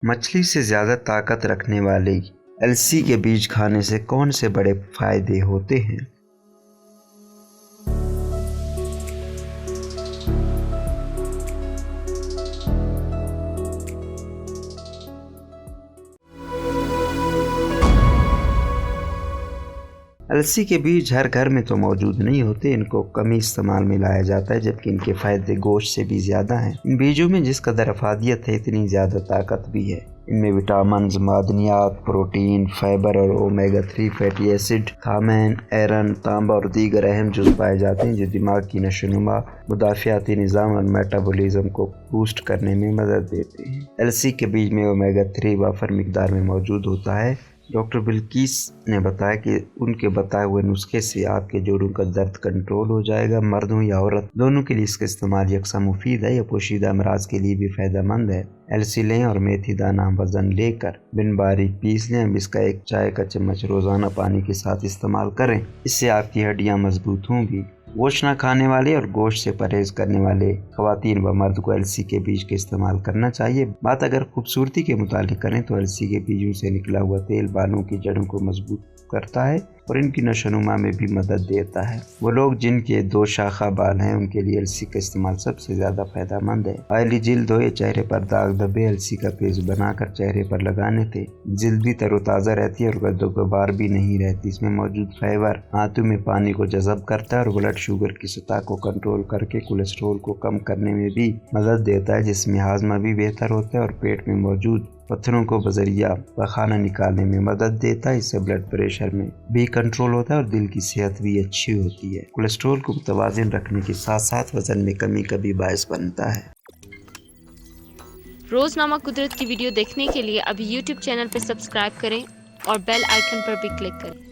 मछली से ज़्यादा ताकत रखने वाली अलसी के बीज खाने से कौन से बड़े फायदे होते हैं? अलसी के बीज हर घर में तो मौजूद नहीं होते, इनको कम ही इस्तेमाल में लाया जाता है, जबकि इनके फायदे गोश्त से भी ज़्यादा हैं। इन बीजों में जिस कदर अफादियत है इतनी ज़्यादा ताकत भी है। इनमें विटामिन, मादनियात, प्रोटीन, फाइबर और ओमेगा 3 फैटी एसिड, थामैन, आयरन, तांबा और दीगर अहम जुज़ पाए जाते हैं जो दिमाग की नशोनुमा, मुदाफ़ियाती निज़ाम और मेटाबॉलिज्म को बूस्ट करने में मदद देते हैं। अलसी के बीज में ओमेगा 3 वाफर मिकदार में मौजूद होता है। डॉक्टर बिल्किस ने बताया कि उनके बताए हुए नुस्खे से आपके जोड़ों का दर्द कंट्रोल हो जाएगा। मर्द हो या औरत दोनों के लिए इसका इस्तेमाल यकसा मुफीद है। यह पोशीदा अमराज के लिए भी फ़ायदेमंद है। अलसी लें और मेथी दाना वज़न लेकर बिन बारीक पीस लें। अब इसका एक चाय का चम्मच रोज़ाना पानी के साथ इस्तेमाल करें, इससे आपकी हड्डियाँ मजबूत होंगी। गोश्त न खाने वाले और गोश्त से परहेज करने वाले ख़वातीन व मर्द को अलसी के बीज के इस्तेमाल करना चाहिए। बात अगर खूबसूरती के मुतालिक करें तो अलसी के बीजों से निकला हुआ तेल बालों की जड़ों को मजबूत करता है और इनकी नशोनुमा में भी मदद देता है। वो लोग जिनके 2 शाखा बाल हैं उनके लिए अलसी का इस्तेमाल सबसे ज़्यादा फ़ायदेमंद है। ऑयली जिल्द हो या चेहरे पर दाग धब्बे, अलसी का पेस्ट बनाकर चेहरे पर लगाने से जिल्द भी तरोताज़ा रहती है और गद्दोगबार भी नहीं रहती। इसमें मौजूद फाइबर आंतों में पानी को जज़ब करता है और ब्लड शुगर की सतह को कंट्रोल करके कोलेस्ट्रॉल को कम करने में भी मदद देता है, जिसमें हाजमा भी बेहतर होता है और पेट में मौजूद पत्थरों को बजरिया पखाना निकालने में मदद देता है। इससे ब्लड प्रेशर में भी कंट्रोल होता है और दिल की सेहत भी अच्छी होती है। कोलेस्ट्रॉल को मुतवाज़िन रखने के साथ साथ वजन में कमी का भी बायस बनता है। रोज़नामा कुदरत की वीडियो देखने के लिए अभी YouTube चैनल पर सब्सक्राइब करें और बेल आइकन पर भी क्लिक करें।